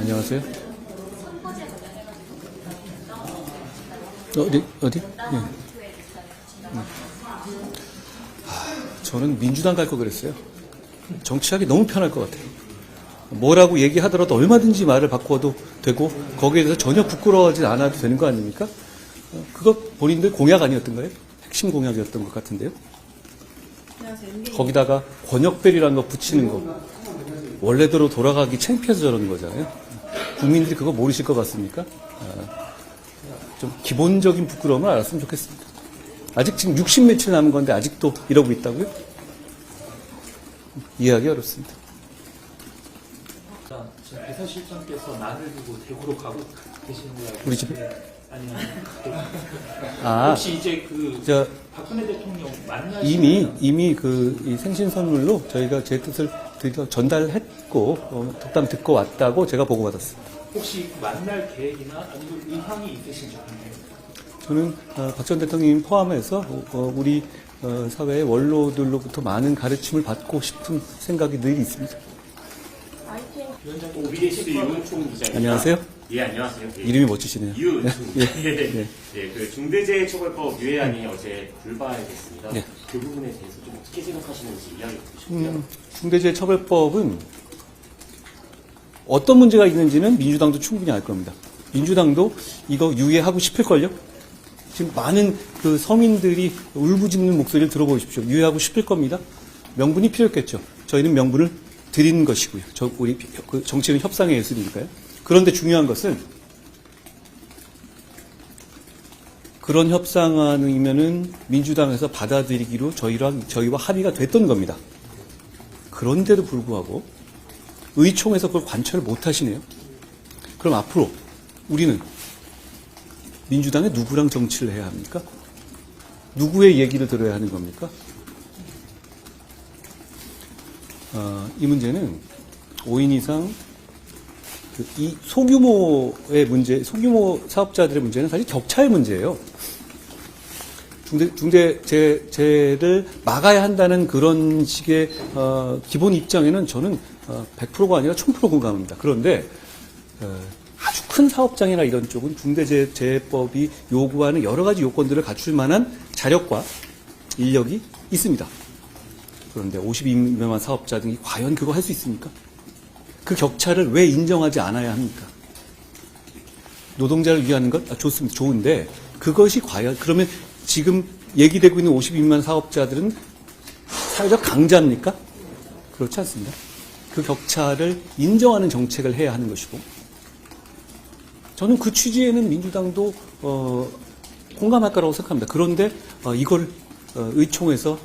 안녕하세요. 어디? 예. 저는 민주당 갈 거 그랬어요. 정치하기 너무 편할 것 같아요. 뭐라고 얘기하더라도 얼마든지 말을 바꿔도 되고 거기에 대해서 전혀 부끄러워하지 않아도 되는 거 아닙니까? 그거 본인들 공약 아니었던가요? 핵심 공약이었던 것 같은데요. 거기다가 권역별이라는 거 붙이는 거 원래대로 돌아가기 창피해서 저러는 거잖아요. 국민들이 그거 모르실 것 같습니까? 좀 기본적인 부끄러움을 알았으면 좋겠습니다. 아직 지금 60 며칠 남은 건데 아직도 이러고 있다고요? 이해하기 어렵습니다. 지금 비서실장께서 난을 두고 대구로 가고 계시는 거예요. 우리 집에? 아니요. 아, 혹시 이제 박근혜 대통령 이미 이 생신 선물로 저희가 제 뜻을 드디어 전달했고 덕담 듣고 왔다고 제가 보고받았습니다. 혹시 만날 계획이나 아니면 의향이 있으신지 궁금해요. 저는 박 전 대통령 포함해서 우리 사회의 원로들로부터 많은 가르침을 받고 싶은 생각이 늘 있습니다. OBS 유은총 기자입니다. 안녕하세요. 예, 안녕하세요. 예. 이름이 멋지시네요. 유은총. 예. 예, 그 중대재해처벌법 유예안이 어제 불발됐습니다. 예. 그 부분에 대해서 좀 어떻게 생각하시는지 이야기 듣고 싶고요. 중대재해처벌법은 어떤 문제가 있는지는 민주당도 충분히 알 겁니다. 민주당도 이거 유예하고 싶을걸요? 지금 많은 그 서민들이 울부짖는 목소리를 들어보십시오. 유예하고 싶을 겁니다. 명분이 필요했겠죠. 저희는 명분을 드리는 것이고요. 우리 정치는 협상의 예술이니까요. 그런데 중요한 것은 그런 협상안이면은 민주당에서 받아들이기로 저희와 합의가 됐던 겁니다. 그런데도 불구하고 의총에서 그걸 관철을 못 하시네요. 그럼 앞으로 우리는 민주당의 누구랑 정치를 해야 합니까? 누구의 얘기를 들어야 하는 겁니까? 이 문제는 5인 이상 이 소규모의 문제, 소규모 사업자들의 문제는 사실 격차의 문제예요. 중대재해를 막아야 한다는 그런 식의 기본 입장에는 저는 100%가 아니라 1000% 공감합니다. 그런데 아주 큰 사업장이나 이런 쪽은 중대재해법이 요구하는 여러 가지 요건들을 갖출 만한 자력과 인력이 있습니다. 그런데 52명만 사업자 등이 과연 그거 할 수 있습니까? 그 격차를 왜 인정하지 않아야 합니까? 노동자를 위하는 것 좋습니다. 좋은데 그것이 과연 그러면 지금 얘기되고 있는 52만 사업자들은 사회적 강자입니까? 그렇지 않습니다. 그 격차를 인정하는 정책을 해야 하는 것이고 저는 그 취지에는 민주당도 공감할 거라고 생각합니다. 그런데 이걸 의총에서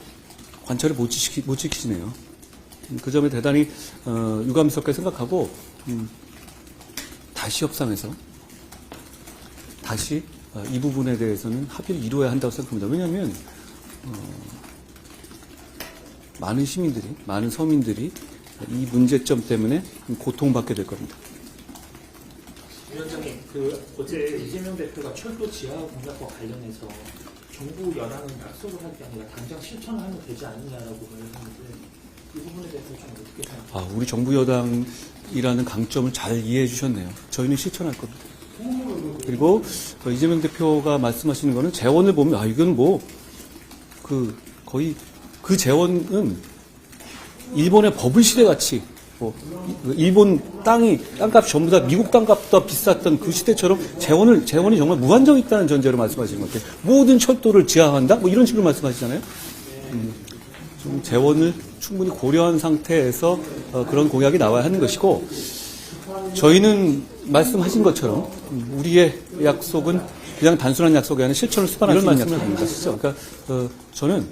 관철을 못 지키시네요. 그 점에 대단히 유감스럽게 생각하고 다시 협상해서 다시 이 부분에 대해서는 합의를 이루어야 한다고 생각합니다. 왜냐하면 많은 시민들이, 많은 서민들이 이 문제점 때문에 고통받게 될 겁니다. 위원장님, 어제 이재명 대표가 철도 지하 공약과 관련해서 정부 여당은 약속을 할 게 아니라 당장 실천을 하면 되지 않느냐라고 말했는데 이 부분에 대해서 좀 어떻게 생각하세요? 우리 정부 여당이라는 강점을 잘 이해해 주셨네요. 저희는 실천할 겁니다. 그리고 이재명 대표가 말씀하시는 거는 재원을 보면 이건 거의 그 재원은 일본의 버블시대 같이 일본 땅값 전부 다 미국 땅값보다 비쌌던 그 시대처럼 재원이 정말 무한정 있다는 전제로 말씀하시는 것 같아요. 모든 철도를 지하화한다? 이런 식으로 말씀하시잖아요. 좀 재원을 충분히 고려한 상태에서 그런 공약이 나와야 하는 것이고 저희는 말씀하신 것처럼 우리의 약속은 그냥 단순한 약속이 아니라 실천을 수반할 수 있는 약속입니다. 그러니까 저는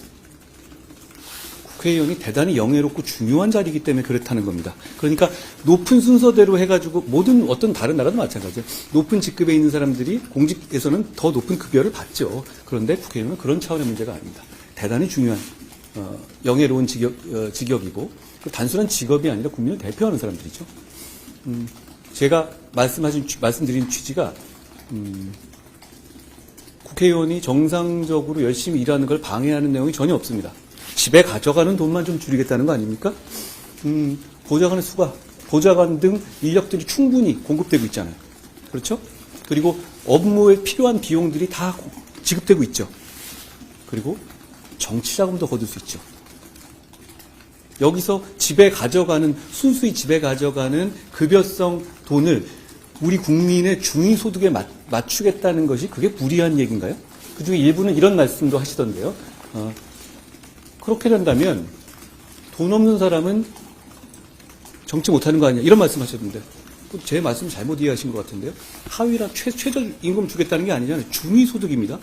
국회의원이 대단히 영예롭고 중요한 자리이기 때문에 그렇다는 겁니다. 그러니까 높은 순서대로 해가지고 어떤 다른 나라도 마찬가지예요. 높은 직급에 있는 사람들이 공직에서는 더 높은 급여를 받죠. 그런데 국회의원은 그런 차원의 문제가 아닙니다. 대단히 중요한 영예로운 직업이고 단순한 직업이 아니라 국민을 대표하는 사람들이죠. 제가 말씀드린 취지가 국회의원이 정상적으로 열심히 일하는 걸 방해하는 내용이 전혀 없습니다. 집에 가져가는 돈만 좀 줄이겠다는 거 아닙니까? 보좌관의 수가 보좌관 등 인력들이 충분히 공급되고 있잖아요. 그렇죠? 그리고 업무에 필요한 비용들이 다 지급되고 있죠. 그리고 정치 자금도 거둘 수 있죠. 여기서 순수히 집에 가져가는 급여성 돈을 우리 국민의 중위소득에 맞추겠다는 것이 그게 불이한 얘기인가요? 그중에 일부는 이런 말씀도 하시던데요. 그렇게 된다면 돈 없는 사람은 정치 못하는 거 아니냐 이런 말씀하셨는데 제 말씀 잘못 이해하신 것 같은데요. 하위라 최저임금 주겠다는 게 아니잖아요. 중위소득입니다.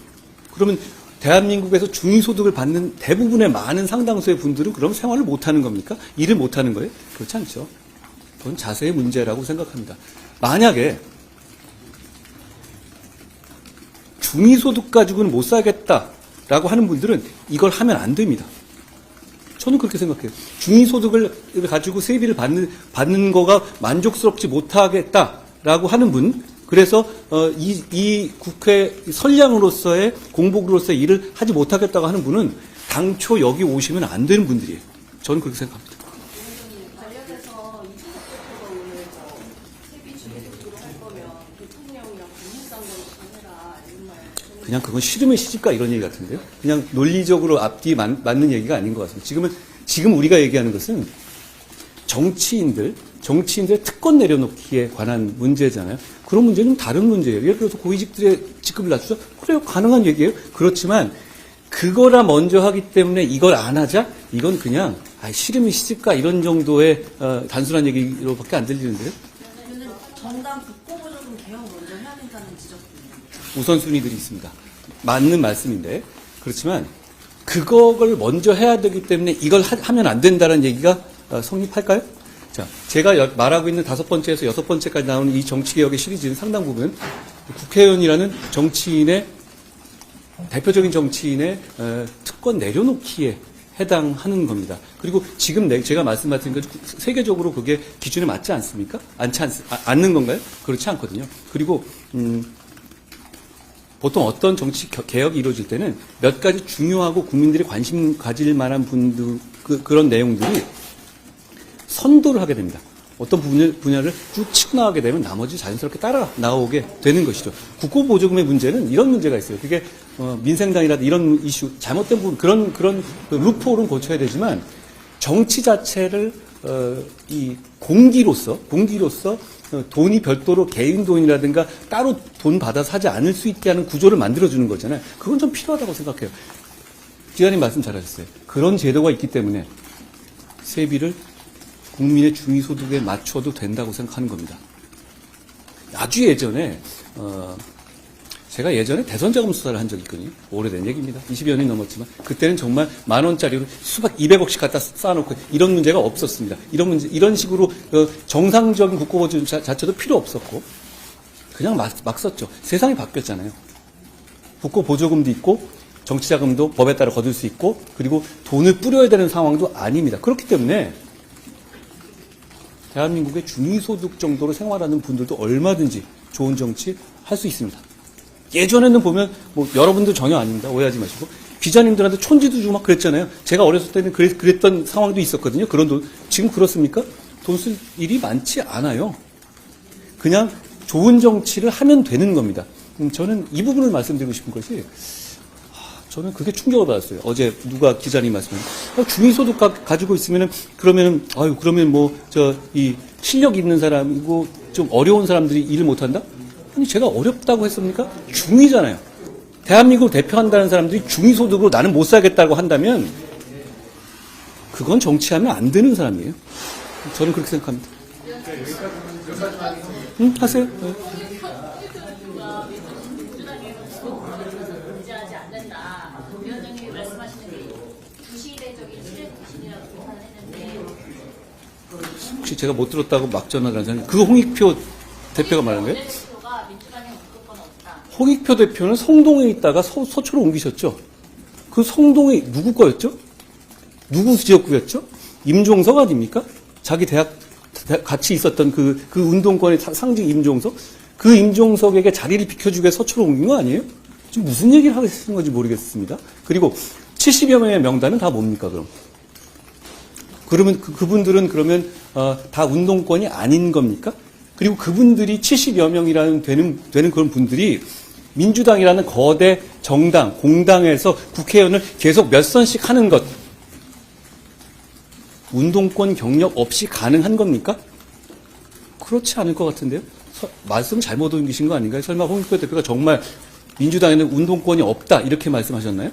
그러면 대한민국에서 중위소득을 받는 대부분의 많은 상당수의 분들은 그럼 생활을 못하는 겁니까? 일을 못하는 거예요? 그렇지 않죠. 그건 자세의 문제라고 생각합니다. 만약에 중위소득 가지고는 못 살겠다라고 하는 분들은 이걸 하면 안 됩니다. 저는 그렇게 생각해요. 중위소득을 가지고 세비를 받는 거가 만족스럽지 못하겠다라고 하는 분, 그래서 이 국회 선량으로서의 공복으로서의 일을 하지 못하겠다고 하는 분은 당초 여기 오시면 안 되는 분들이에요. 저는 그렇게 생각합니다. 관련해서 이준석 대표가 오늘 세비 중위소득으로 할 거면 대통령이랑 법무장관부터 해라 이런 말. 그냥 그건 싫으면 시집가 이런 얘기 같은데요. 그냥 논리적으로 앞뒤 맞는 얘기가 아닌 것 같습니다. 지금 우리가 얘기하는 것은 정치인들의 특권 내려놓기에 관한 문제잖아요. 그런 문제는 다른 문제예요. 예를 들어서 고위직들의 직급을 낮추자? 그래요. 가능한 얘기예요. 그렇지만 그거라 먼저 하기 때문에 이걸 안 하자? 이건 그냥 싫으면 시집가 이런 정도의 단순한 얘기로밖에 안 들리는데요. 그러면 정당 국고보조금 개혁 먼저 해야 된다는 지적입니다. 우선순위들이 있습니다. 맞는 말씀인데 그렇지만 그걸 먼저 해야 되기 때문에 이걸 하면 안 된다는 얘기가 성립할까요? 자, 제가 말하고 있는 5번째에서 6번째까지 나오는 이 정치개혁의 시리즈는 상당 부분 국회의원이라는 대표적인 정치인의 특권 내려놓기에 해당하는 겁니다. 그리고 지금 제가 말씀드린 것 세계적으로 그게 기준에 맞지 않습니까? 않는 건가요? 그렇지 않거든요. 그리고 보통 어떤 정치 개혁이 이루어질 때는 몇 가지 중요하고 국민들이 관심 가질 만한 그런 내용들이 선도를 하게 됩니다. 어떤 분야를 쭉 치고 나가게 되면 나머지 자연스럽게 따라 나오게 되는 것이죠. 국고보조금의 문제는 이런 문제가 있어요. 그게 민생당이라든 이런 이슈, 잘못된 부분, 그런 루프홀은 고쳐야 되지만 정치 자체를 이 공기로서 돈이 별도로 개인 돈이라든가 따로 돈 받아서 하지 않을 수 있게 하는 구조를 만들어주는 거잖아요. 그건 좀 필요하다고 생각해요. 기자님 말씀 잘하셨어요. 그런 제도가 있기 때문에 세비를 국민의 중위소득에 맞춰도 된다고 생각하는 겁니다. 아주 예전에 제가 예전에 대선자금 수사를 한 적이 있거든요. 오래된 얘기입니다. 20여 년이 넘었지만 그때는 정말 10,000원짜리로 수박 200억씩 갖다 쌓아놓고 이런 문제가 없었습니다. 이런 식으로 정상적인 국고보조 자체도 필요 없었고 그냥 막 썼죠. 세상이 바뀌었잖아요. 국고보조금도 있고 정치자금도 법에 따라 거둘 수 있고 그리고 돈을 뿌려야 되는 상황도 아닙니다. 그렇기 때문에 대한민국의 중위소득 정도로 생활하는 분들도 얼마든지 좋은 정치 할 수 있습니다. 예전에는 보면 여러분들 전혀 아닙니다. 오해하지 마시고 기자님들한테 촌지도 주고 막 그랬잖아요. 제가 어렸을 때는 그랬던 상황도 있었거든요. 그런 돈 지금 그렇습니까? 돈 쓸 일이 많지 않아요. 그냥 좋은 정치를 하면 되는 겁니다. 저는 이 부분을 말씀드리고 싶은 것이 저는 그게 충격을 받았어요. 어제 누가 기자님 말씀을 중위소득 가지고 있으면은 그러면 이 실력 있는 사람이고 좀 어려운 사람들이 일을 못한다? 아니 제가 어렵다고 했습니까? 중위잖아요. 대한민국을 대표한다는 사람들이 중위소득으로 나는 못 살겠다고 한다면 그건 정치하면 안 되는 사람이에요. 저는 그렇게 생각합니다. 하세요. 네. 문제하지 않는다. 위원장님이 말씀하시는 게 구시대적인 시대 정신이라고 비판을 했는데 혹시 제가 못 들었다고 막 전화를 하잖아요. 그거 홍익표 대표가 말한 거예요? 민주당에 무조건 없다. 홍익표 대표는 성동에 있다가 서초로 옮기셨죠. 그 성동이 누구 거였죠? 누구 지역구였죠? 임종석 아닙니까? 자기 대학 같이 있었던 그 운동권의 상징 임종석? 그 임종석에게 자리를 비켜주기 위해 서초로 옮긴 거 아니에요? 지금 무슨 얘기를 하시는 건지 모르겠습니다. 그리고 70여 명의 명단은 다 뭡니까, 그럼? 그러면 그분들은 그러면 다 운동권이 아닌 겁니까? 그리고 그분들이 70여 명이라는 되는 그런 분들이 민주당이라는 거대 정당, 공당에서 국회의원을 계속 몇 선씩 하는 것, 운동권 경력 없이 가능한 겁니까? 그렇지 않을 것 같은데요? 말씀 잘못 옮기신 거 아닌가요? 설마 홍익표 대표가 정말 민주당에는 운동권이 없다 이렇게 말씀하셨나요?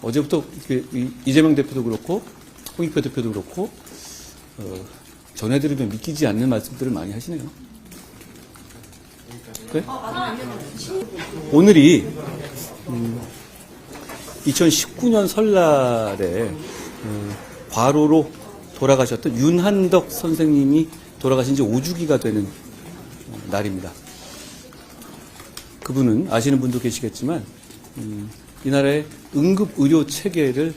어제부터 이재명 대표도 그렇고 홍익표 대표도 그렇고 전해 들으면 믿기지 않는 말씀들을 많이 하시네요. 네? 오늘이 2019년 설날에 과로로 돌아가셨던 윤한덕 선생님이 돌아가신 지 5주기가 되는 날입니다. 그분은 아시는 분도 계시겠지만 이 나라의 응급의료 체계를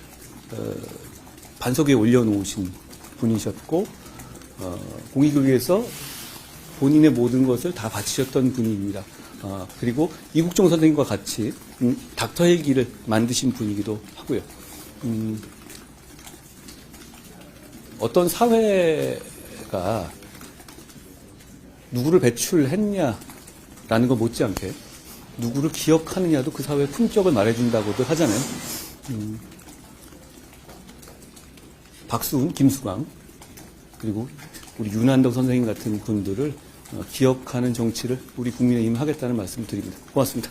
반석 위에 올려놓으신 분이셨고 공익을 위해서 본인의 모든 것을 다 바치셨던 분입니다. 그리고 이국종 선생님과 같이 닥터 헬기를 만드신 분이기도 하고요. 어떤 사회가 누구를 배출했냐라는 것 못지않게 누구를 기억하느냐도 그 사회의 품격을 말해준다고들 하잖아요. 박수훈, 김수광, 그리고 우리 윤한덕 선생님 같은 분들을 기억하는 정치를 우리 국민의힘 하겠다는 말씀을 드립니다. 고맙습니다.